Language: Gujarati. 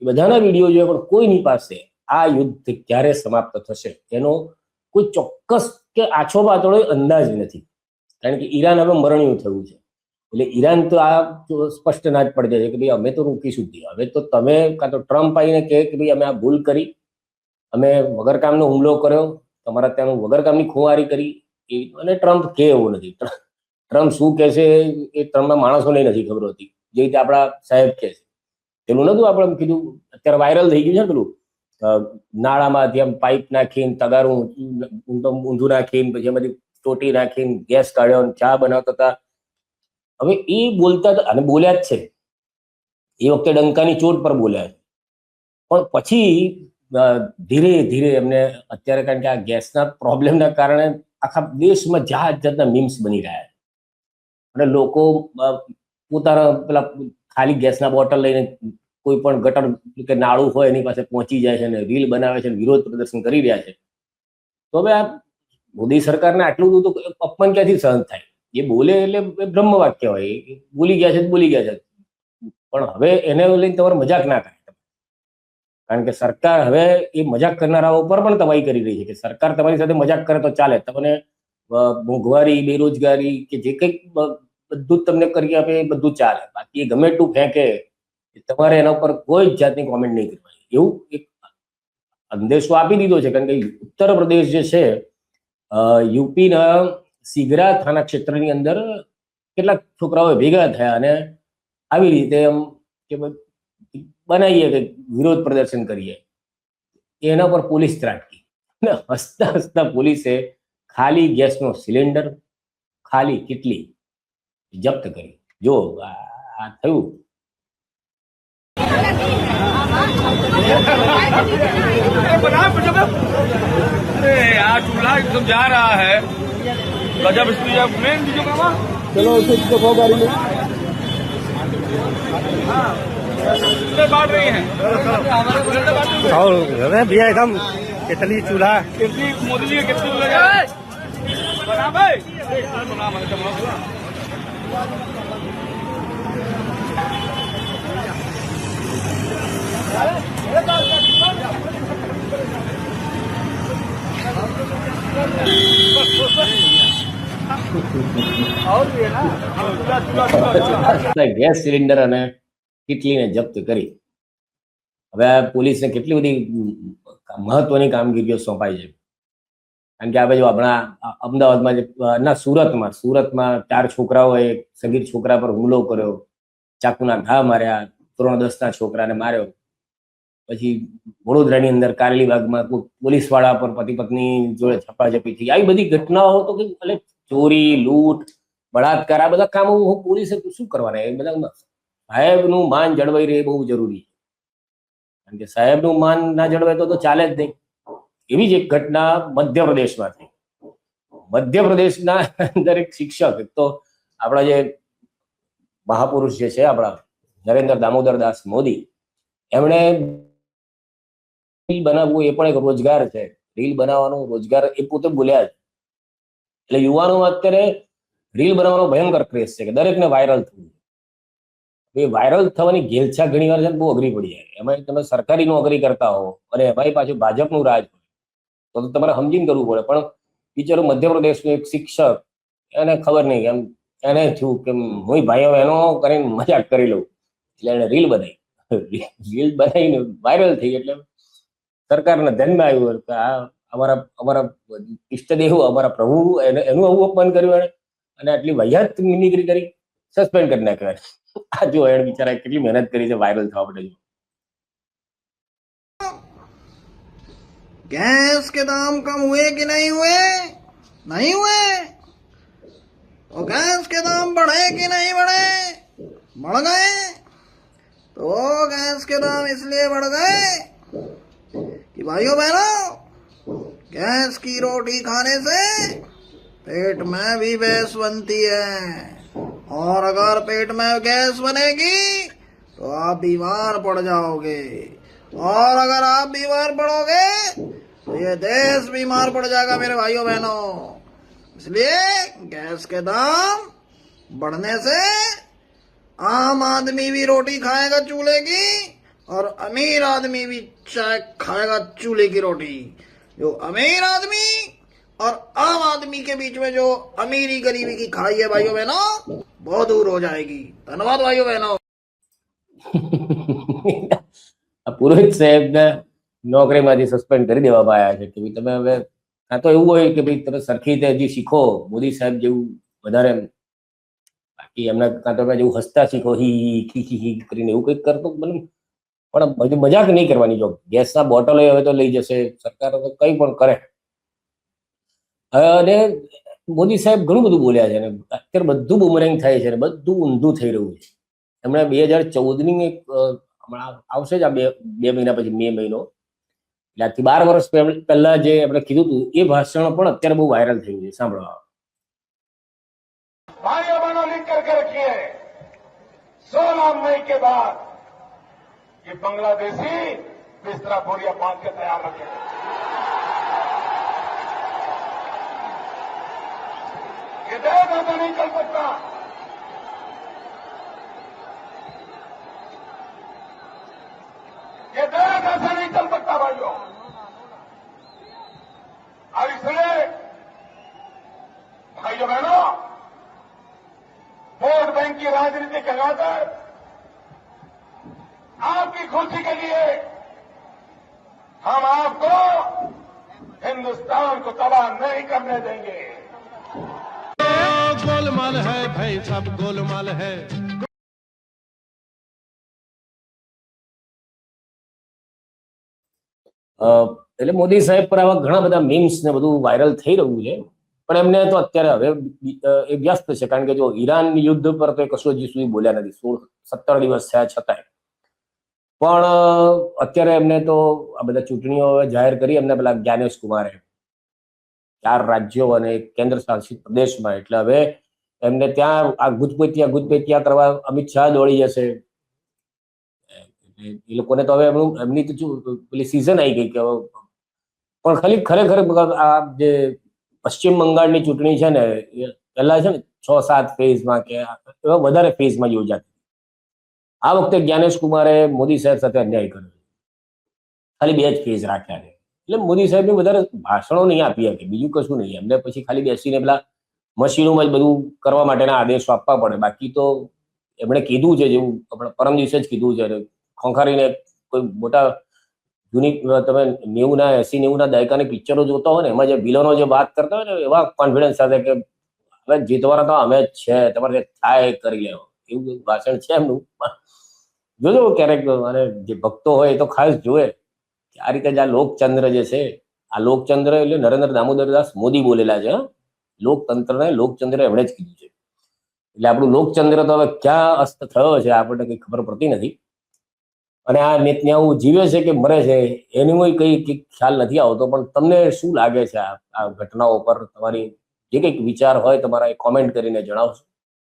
એ બધાના વિડીયો જોઈએ, પણ કોઈની પાસે આ યુદ્ધ ક્યારે સમાપ્ત થશે એનો કોઈ ચોક્કસ કે આછો પાતળો અંદાજ નથી. કારણ કે ઈરાન હવે મરણ્યું થયું છે, એટલે ઈરાન તો આ સ્પષ્ટ ના જ પડી જાય છે કે ભાઈ અમે તો રોકીશું જ નહીં. હવે તો તમે કાં તો ટ્રમ્પ આવીને કહે કે ભાઈ અમે આ ભૂલ કરી, અમે વગર કામનો હુમલો કર્યો, તમારા ત્યાંનું વગર કામની ખુવારી કરી, અને ટ્રમ્પ કે એવું નથી. ટ્રમ્પ શું કહે છે એ ટ્રમ્પના માણસોને નથી ખબર હોતી, જે રીતે આપણા સાહેબ કહે છે. પેલું નતું આપણે કીધું, અત્યારે વાયરલ થઈ ગયું છે પેલું નાળામાંથી આમ પાઇપ નાખીને તગારું ઊંધું નાખીને પછી એમાંથી ટોટી નાખીને ગેસ કાઢ્યો, ચા બનાવતા હતા. હવે એ બોલતા હતા અને બોલ્યા જ છે, એ વખતે ડંકાની ચોટ પર બોલ્યા છે, પણ પછી ધીરે ધીરે એમને અત્યારે, કારણ કે આ ગેસના પ્રોબ્લેમના કારણે આખા દેશમાં જાત જાતના મીમ્સ બની રહ્યા છે, અને લોકો પોતાના પેલા ખાલી ગેસના બોટલ લઈને કોઈ પણ ગટર કે નાળું હોય એની પાસે પહોંચી જાય છે અને રીલ બનાવે છે, વિરોધ પ્રદર્શન કરી રહ્યા છે. તો હવે આ મોદી સરકારને આટલું બધું અપમાન ક્યાંથી સહન થાય? એ બોલે એટલે બ્રહ્મ વાક્ય હોય, બોલી ગયા છે બોલી ગયા છે, પણ હવે એને લઈને તમારે મજાક ના કરે, કારણ કે સરકાર હવે એ મજાક કરનારાઓ પર પણ તબાહી કરી રહી છે કે સરકાર તમારી સાથે મજાક કરે તો ચાલે, તમને મોંઘવારી, બેરોજગારી કે જે કંઈક બધું જ તમને કરી આપે એ બધું ચાલે, બાકી ગમે એટલું ફેંકે તમારે એના ઉપર કોઈ જ જાતની કોમેન્ટ નહીં કરવાની. એવું એક સંદેશો આપી દીધો છે. કારણ કે ઉત્તર પ્રદેશ જે છે, યુપીના સિગરા થાના ક્ષેત્રની અંદર કેટલાક છોકરાઓ ભેગા થયા અને આવી રીતે એમ કે બનાવીએ કે વિરોધ પ્રદર્શન કરીએ, એના પર પોલીસ ત્રાટકી, હસતા હસતા પોલીસે ખાલી ગેસનો સિલિન્ડર, ખાલી કેટલી જપ્ત કરી. જો આ થયું. अरे यार चूल्हा एकदम जा रहा है, गजब स्पीड मेन वीडियो का। चलो इसको गाड़ी में बांट रही है और भैया एकदम कितनी चूल्हा, कितनी मोदी जी कितनी बना भाई ગેસ સિલિન્ડર અને કેટલીને જપ્ત કરી. હવે પોલીસને કેટલી બધી મહત્વની કામગીરીઓ સોંપાઈ છે. કારણ કે આ બાજુ આપણા અમદાવાદમાં ના સુરતમાં 4 છોકરાઓએ સગીર છોકરા પર હુમલો કર્યો, ચાકુના ઘા માર્યા, ધોરણ 10ના છોકરાને માર્યો. પછી વડોદરાની અંદર કારેલીબાગમાં પોલીસ વાળા પર પતિ પત્ની જોડે ઝપાઝપી થઈ. આવી બધી ઘટનાઓ તો કે એટલે ચોરી, લૂંટ, બળાત્કાર, આ બધા કામો પોલીસે શું કરવાના? એ બધા સાહેબનું માન જળવાઈ રહે બહુ જરૂરી છે. કારણ કે સાહેબનું માન ના જળવાય તો ચાલે જ નહીં. એવી જ એક ઘટના મધ્યપ્રદેશમાં થઈ. મધ્યપ્રદેશના અંદર એક શિક્ષક, એક તો આપણા જે મહાપુરુષ જે છે આપણા નરેન્દ્ર દામોદર દાસ મોદી, એમણે રીલ બનાવવું એ પણ એક રોજગાર છે. રીલ બનાવવાનો રોજગાર એ પોતે બોલ્યા છે. એટલે યુવાનોમાં અત્યારે રીલ બનાવવાનો ભયંકર ક્રેઝ છે કે દરેકને વાયરલ થવું. એ વાયરલ થવાની ઘેલછા ઘણી વાર બહુ અઘરી પડી જાય. એમાં તમે સરકારી નોકરી કરતા હો અને એમાંય પાછું ભાજપનું રાજ હોય તો તમારે સમજીને કરવું પડે. પણ બિચારો મધ્યપ્રદેશનો એક શિક્ષક, એને ખબર નહીં, એમ એને થયું કે હું ભાઈઓ એનો કરીને મજાક કરી લઉં, એટલે એને રીલ બનાવી. રીલ બનાવીને વાયરલ થઈ. એટલે સરકારના ધ્યાનમાં આવ્યું કે આ અમારા ઈષ્ટદેવ, અમારા પ્રભુ, એનું આવું અપમાન કર્યું અને આટલી વહિયાત મિમિક્રી કરી, સસ્પેન્ડ કરી નાખ્યા. આ જો એને બિચારા કેટલી મહેનત કરી છે વાયરલ થવા માટે. गैस के दाम कम हुए कि नहीं हुए? नहीं हुए। और गैस के दाम बढ़े कि नहीं बढ़े? बढ़ गए। तो गैस के दाम इसलिए बढ़ गए कि भाइयों बहनों, गैस की रोटी खाने से पेट में भी गैस बनती है, और अगर पेट में गैस बनेगी तो आप बीमार पड़ जाओगे, और अगर आप बीमार पड़ोगे तो ये देश बीमार पड़ जाएगा मेरे भाइयों बहनों। इसलिए गैस के दाम बढ़ने से आम आदमी भी रोटी खाएगा चूल्हे की, और अमीर आदमी भी चाय खाएगा चूल्हे की रोटी। जो अमीर आदमी और आम आदमी के बीच में जो अमीरी गरीबी की खाई है भाइयों बहनों, बहुत दूर हो जाएगी। धन्यवाद भाइयों बहनों। આ પુરોહિત સાહેબને નોકરીમાંથી સસ્પેન્ડ કરી દેવામાં આવ્યા છે કે ભાઈ તમે હવે કાં તો એવું હોય કે ભાઈ તમે સરખી રીતે હજી શીખો મોદી સાહેબ જેવું વધારે, બાકી એમના કાં તો જેવું હસતા શીખો હી હી હી હી કરીને એવું કંઈક કરતો બને, પણ બધી મજાક નહીં કરવાની. જો ગેસના બોટલો હવે તો લઈ જશે સરકાર, કંઈ પણ કરે. અને મોદી સાહેબ ઘણું બધું બોલ્યા છે અને અત્યારે બધું બુમરેંગ થાય છે અને બધું ઊંધું થઈ રહ્યું છે. એમણે 2014ની એક હમણાં આવશે જ આ બે મહિના પછી, મે મહિનો, એટલે આજથી 12 વર્ષ પહેલા જે આપણે કીધું હતું એ ભાષણ પણ અત્યારે બહુ વાયરલ થયું છે. સાંભળવા भाइयों बहनों लिख करके रखिए, 16 मई के बाद ये बांग्लादेशी बिस्तरा बोरिया बांध के तैयार रखे। ये देश ऐसा नहीं चल सकता। ये देश ऐसा नहीं चल सकता भाइयों। और इसलिए भाइयों बहनों, वोट बैंक की राजनीति लगाकर आपकी खुशी के लिए हम आपको हिंदुस्तान को तबाह नहीं करने देंगे। गोलमाल है भाई, सब गोलमाल है। એટલે મોદી સાહેબ પર આવા ઘણા બધા મીમ્સ ને બધું વાયરલ થઈ રહ્યું છે, પણ એમને તો અત્યારે હવે એ વ્યસ્ત છે. કારણ કે જો ઈરાન યુદ્ધ પર તો કશું હજી સુધી બોલ્યા નથી, 16-17 દિવસ થયા છતાંય. પણ અત્યારે એમને તો આ બધા ચૂંટણીઓ જાહેર કરી એમને પેલા જ્ઞાનેશ કુમારે 4 રાજ્યો અને કેન્દ્ર શાસિત પ્રદેશમાં, એટલે હવે એમને ત્યાં આ ગુજપેટિયા કરવા અમિત શાહ દોડી જશે. એ લોકોને તો હવે એમની તો પેલી સિઝન આવી ગઈ કે, પણ ખરેખર આ જે પશ્ચિમ બંગાળની ચૂંટણી છે ને, એ પહેલા છે ને 6-7 ફેઝમાં કે એવા વધારે ફેઝમાં યોજાતી. આ વખતે જ્ઞાનેશ કુમારે મોદી સાહેબ સાથે અન્યાય કર્યો, ખાલી 2 જ ફેઝ રાખ્યા છે. એટલે મોદી સાહેબને વધારે ભાષણો નહીં આપી શકે, બીજું કશું નહીં. એમને પછી ખાલી બેસીને પેલા મશીનોમાં જ બધું કરવા માટેના આદેશો આપવા પડે. બાકી તો એમણે કીધું છે, જેવું આપણે પરમ દિવસે જ કીધું છે, ખોંખારીને કોઈ મોટા જૂની તમે 80-90ના દાયકાની પિક્ચરો જોતા હોય ને, એમાં જે વિલનો જે વાત કરતા હોય ને, એવા કોન્ફિડન્સ સાથે કે હવે જીતવાના તો અમે જ છે, તમારે જે થાય કરી લેવો, એવું ભાષણ છે એમનું. જોજો ક્યારેક, અને જે ભક્તો હોય એ તો ખાસ જોવે કે આ રીતે જ આ લોકચંદ્ર જે છે, આ લોકચંદ્ર એટલે નરેન્દ્ર દામોદરદાસ મોદી બોલેલા છે. લોકતંત્રને લોકચંદ્ર એમણે જ કીધું છે. એટલે આપણું લોકચંદ્ર તો હવે ક્યાં અસ્ત થયો છે આપણને કઈ ખબર પડતી નથી. અને આ નેતન્યાહુ જીવે છે કે મરે છે એનું કઈ ખ્યાલ નથી આવતો. પણ તમને શું લાગે છે આ ઘટનાઓ પર? તમારી જે કંઈક વિચાર હોય તમારા કોમેન્ટ કરીને જણાવશો.